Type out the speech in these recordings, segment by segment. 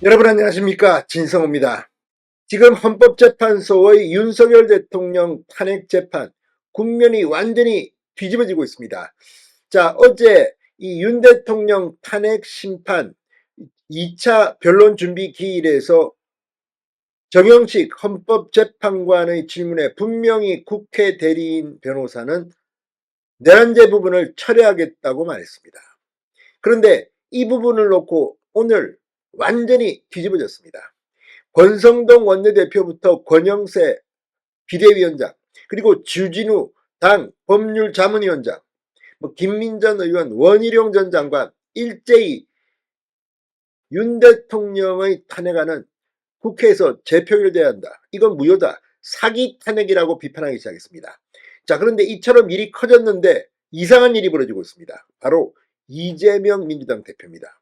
여러분 안녕하십니까, 진성호입니다. 지금 헌법재판소의 윤석열 대통령 탄핵 재판 국면이 완전히 뒤집어지고 있습니다. 자, 어제 이 윤 대통령 탄핵 심판 2차 변론 준비 기일에서 정영식 헌법재판관의 질문에 분명히 국회 대리인 변호사는 내란죄 부분을 철회하겠다고 말했습니다. 그런데 이 부분을 놓고 오늘 완전히 뒤집어졌습니다. 권성동 원내대표부터 권영세 비대위원장, 그리고 주진우 당 법률자문위원장, 김민전 의원, 원희룡 전 장관 일제히 윤 대통령의 탄핵안은 국회에서 재표결돼야 한다. 이건 무효다. 사기 탄핵이라고 비판하기 시작했습니다. 자, 그런데 이처럼 일이 커졌는데 이상한 일이 벌어지고 있습니다. 바로 이재명 민주당 대표입니다.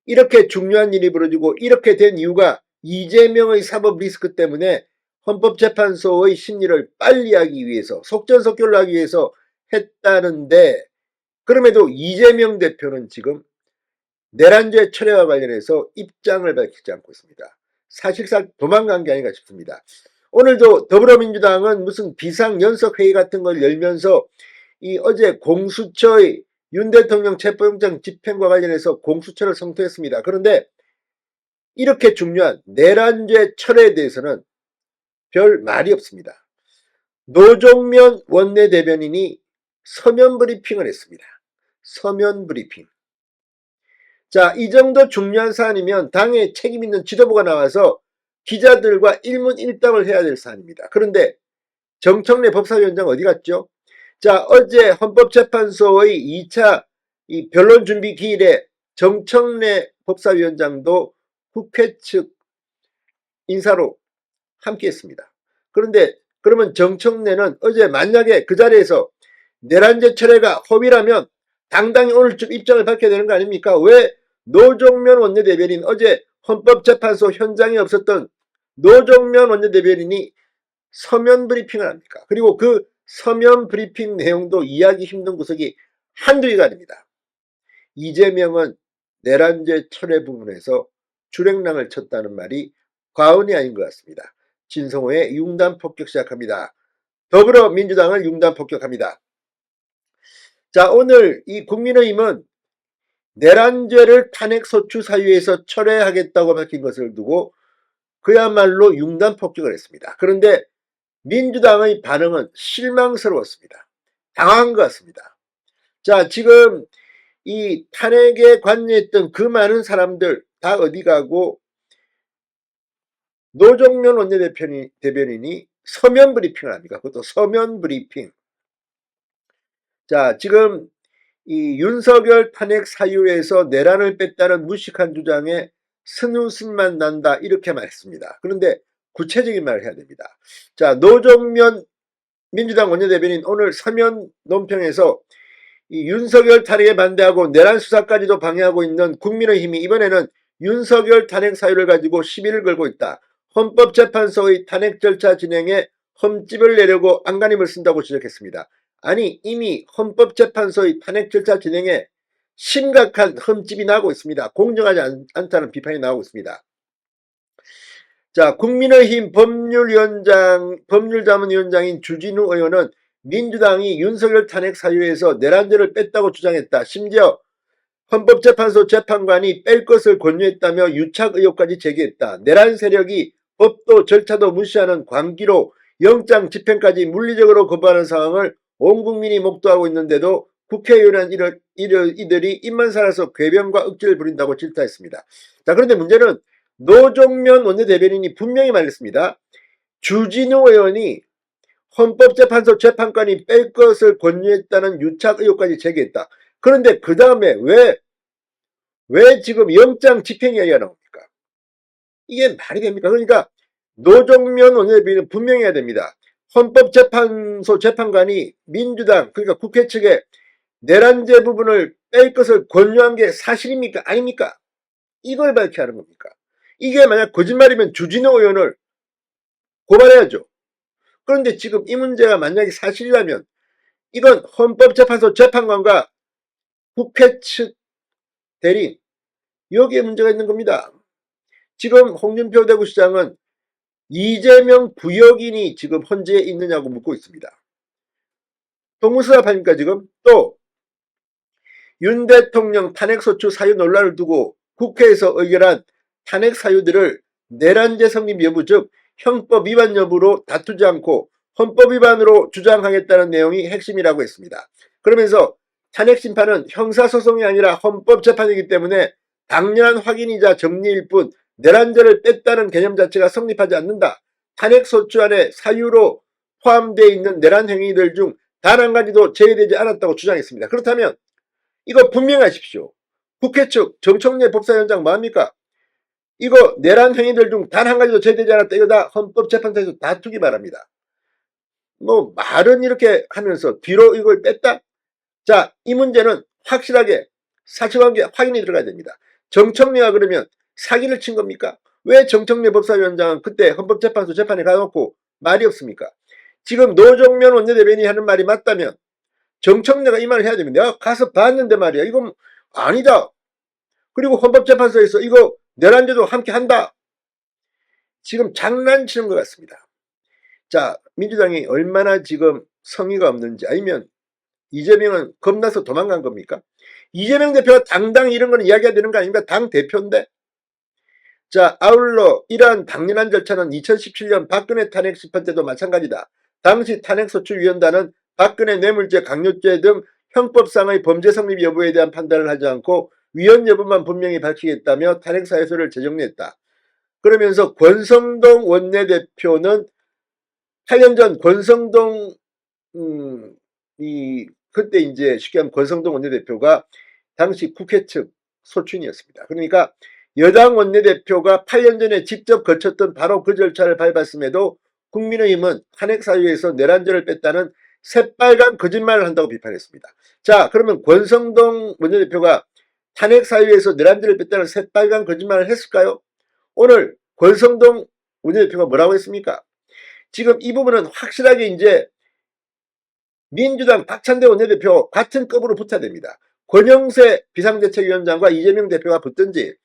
이렇게 중요한 일이 벌어지고 이렇게 된 이유가 이재명의 사법 리스크 때문에 헌법재판소의 심리를 빨리 하기 위해서 속전속결로 하기 위해서 했다는데, 그럼에도 이재명 대표는 지금 내란죄 철회와 관련해서 입장을 밝히지 않고 있습니다. 사실상 도망간 게 아닌가 싶습니다. 오늘도 더불어민주당은 무슨 비상연석회의 같은 걸 열면서 이 어제 공수처의 윤 대통령 체포영장 집행과 관련해서 공수처를 성토했습니다. 그런데 이렇게 중요한 내란죄 철회에 대해서는 별 말이 없습니다. 노종면 원내대변인이 서면 브리핑을 했습니다. 서면 브리핑. 자, 이 정도 중요한 사안이면 당에 책임 있는 지도부가 나와서 기자들과 일문일답을 해야 될 사안입니다. 그런데 정청래 법사위원장 어디 갔죠? 자, 어제 헌법재판소의 2차 이 변론 준비 기일에 정청래 법사위원장도 국회 측 인사로 함께했습니다. 그런데 그러면 정청래는 어제 만약에 그 자리에서 내란죄 철회가 허위라면 당당히 오늘쯤 입장을 밝혀야 되는 거 아닙니까? 왜 노종면 원내대변인, 어제 헌법재판소 현장에 없었던 노종면 원내대변인이 서면 브리핑을 합니까? 그리고 그 서면 브리핑 내용도 이해하기 힘든 구석이 한두 개가 아닙니다. 이재명은 내란죄 철회 부분에서 주랭랑을 쳤다는 말이 과언이 아닌 것 같습니다. 진성호의 융단 폭격 시작합니다. 더불어민주당을 융단 폭격합니다. 자, 오늘 이 국민의힘은 내란죄를 탄핵소추 사유에서 철회하겠다고 밝힌 것을 두고 그야말로 융단 폭격을 했습니다. 그런데 민주당의 반응은 실망스러웠습니다. 당황한 것 같습니다. 자, 지금 이 탄핵에 관여했던 그 많은 사람들 다 어디 가고 노종면 원내대변인이 서면 브리핑을 합니까? 그것도 서면 브리핑. 자, 지금 이 윤석열 탄핵 사유에서 내란을 뺐다는 무식한 주장에 스누스만 난다 이렇게 말했습니다. 그런데 구체적인 말을 해야 됩니다. 자, 노종면 민주당 원내대변인 오늘 서면 논평에서 이 윤석열 탄핵에 반대하고 내란 수사까지도 방해하고 있는 국민의힘이 이번에는 윤석열 탄핵 사유를 가지고 시비를 걸고 있다. 헌법재판소의 탄핵 절차 진행에 흠집을 내려고 안간힘을 쓴다고 지적했습니다. 아니, 이미 헌법재판소의 탄핵 절차 진행에 심각한 흠집이 나고 있습니다. 공정하지 않다는 비판이 나오고 있습니다. 자, 국민의힘 법률자문위원장인 주진우 의원은 민주당이 윤석열 탄핵 사유에서 내란죄를 뺐다고 주장했다. 심지어 헌법재판소 재판관이 뺄 것을 권유했다며 유착 의혹까지 제기했다. 내란 세력이 법도 절차도 무시하는 광기로 영장 집행까지 물리적으로 거부하는 상황을 온 국민이 목도하고 있는데도 국회의원은 이들이 입만 살아서 궤변과 억지를 부린다고 질타했습니다. 자, 그런데 문제는 노종면 원내대변인이 분명히 말했습니다. 주진우 의원이 헌법재판소 재판관이 뺄 것을 권유했다는 유착 의혹까지 제기했다. 그런데 그 다음에 왜 지금 영장 집행 이야기가 나옵니까? 이게 말이 됩니까? 그러니까 노종면 원내대변인은 분명히 해야 됩니다. 헌법재판소 재판관이 민주당, 그러니까 국회 측에 내란죄 부분을 뺄 것을 권유한 게 사실입니까? 아닙니까? 이걸 밝혀야 하는 겁니까? 이게 만약 거짓말이면 주진우 의원을 고발해야죠. 그런데 지금 이 문제가 만약에 사실이라면 이건 헌법재판소 재판관과 국회 측 대리인, 여기에 문제가 있는 겁니다. 지금 홍준표 대구시장은 이재명 부역인이 지금 헌재에 있느냐고 묻고 있습니다. 동문서답하니까 지금 또 윤 대통령 탄핵소추 사유 논란을 두고 국회에서 의결한 탄핵 사유들을 내란죄 성립 여부 즉 형법 위반 여부로 다투지 않고 헌법 위반으로 주장하겠다는 내용이 핵심이라고 했습니다. 그러면서 탄핵 심판은 형사소송이 아니라 헌법재판이기 때문에 당연한 확인이자 정리일 뿐 내란죄를 뺐다는 개념 자체가 성립하지 않는다. 탄핵소추 안에 사유로 포함되어 있는 내란 행위들 중 단 한 가지도 제외되지 않았다고 주장했습니다. 그렇다면 이거 분명하십시오. 국회 측 정청래 법사위원장 뭐합니까? 이거 내란 행위들 중 단 한 가지도 제외되지 않았다. 이거 다 헌법재판소에서 다투기 바랍니다. 뭐 말은 이렇게 하면서 뒤로 이걸 뺐다? 자, 이 문제는 확실하게 사실관계 확인이 들어가야 됩니다. 정청래가 그러면 사기를 친 겁니까? 왜 정청래 법사위원장은 그때 헌법재판소 재판에 가놓고 말이 없습니까? 지금 노정면 원내대변인이 하는 말이 맞다면 정청래가 이 말을 해야 됩니다. 내가 가서 봤는데 말이야. 이건 아니다. 그리고 헌법재판소에서 이거 내란죄도 함께 한다. 지금 장난치는 것 같습니다. 자, 민주당이 얼마나 지금 성의가 없는지 아니면 이재명은 겁나서 도망간 겁니까? 이재명 대표가 당당히 이런 거는 이야기해야 되는 거 아닙니까? 당 대표인데. 자, 아울러 이러한 당연한 절차는 2017년 박근혜 탄핵 심판 때도 마찬가지다. 당시 탄핵소추위원단은 박근혜 뇌물죄, 강요죄 등 형법상의 범죄 성립 여부에 대한 판단을 하지 않고 위헌 여부만 분명히 밝히겠다며 탄핵사유서를 재정리했다. 그러면서 권성동 원내대표는 8년 전 권성동 그때 이제 쉽게 하면 권성동 원내대표가 당시 국회 측 소추인이었습니다. 그러니까 여당 원내대표가 8년 전에 직접 거쳤던 바로 그 절차를 밟았음에도 국민의힘은 탄핵 사유에서 내란죄를 뺐다는 새빨간 거짓말을 한다고 비판했습니다. 자, 그러면 권성동 원내대표가 탄핵 사유에서 내란죄를 뺐다는 새빨간 거짓말을 했을까요? 오늘 권성동 원내대표가 뭐라고 했습니까? 지금 이 부분은 확실하게 이제 민주당 박찬대 원내대표 같은 급으로 붙어야 됩니다. 권영세 비상대책위원장과 이재명 대표가 붙든지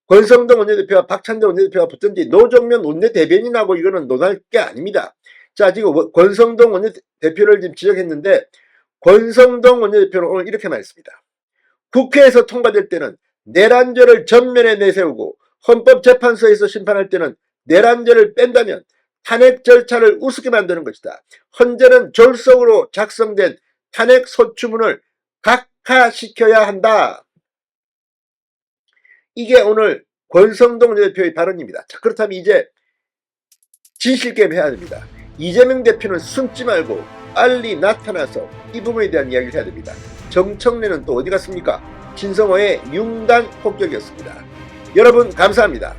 권성동 원내대표와 박찬대 원내대표가 붙든지 노정면 원내대변인하고 이거는 논할 게 아닙니다. 자, 지금 권성동 원내대표를 지금 지적했는데 권성동 원내대표는 오늘 이렇게 말했습니다. 국회에서 통과될 때는 내란죄를 전면에 내세우고 헌법재판소에서 심판할 때는 내란죄를 뺀다면 탄핵 절차를 우습게 만드는 것이다. 헌재는 졸속으로 작성된 탄핵 소추문을 각하시켜야 한다. 이게 오늘 권성동 대표의 발언입니다. 자, 그렇다면 이제 진실게임 해야 됩니다. 이재명 대표는 숨지 말고 빨리 나타나서 이 부분에 대한 이야기를 해야 됩니다. 정청래는 또 어디 갔습니까? 진성호의 융단 폭격이었습니다. 여러분 감사합니다.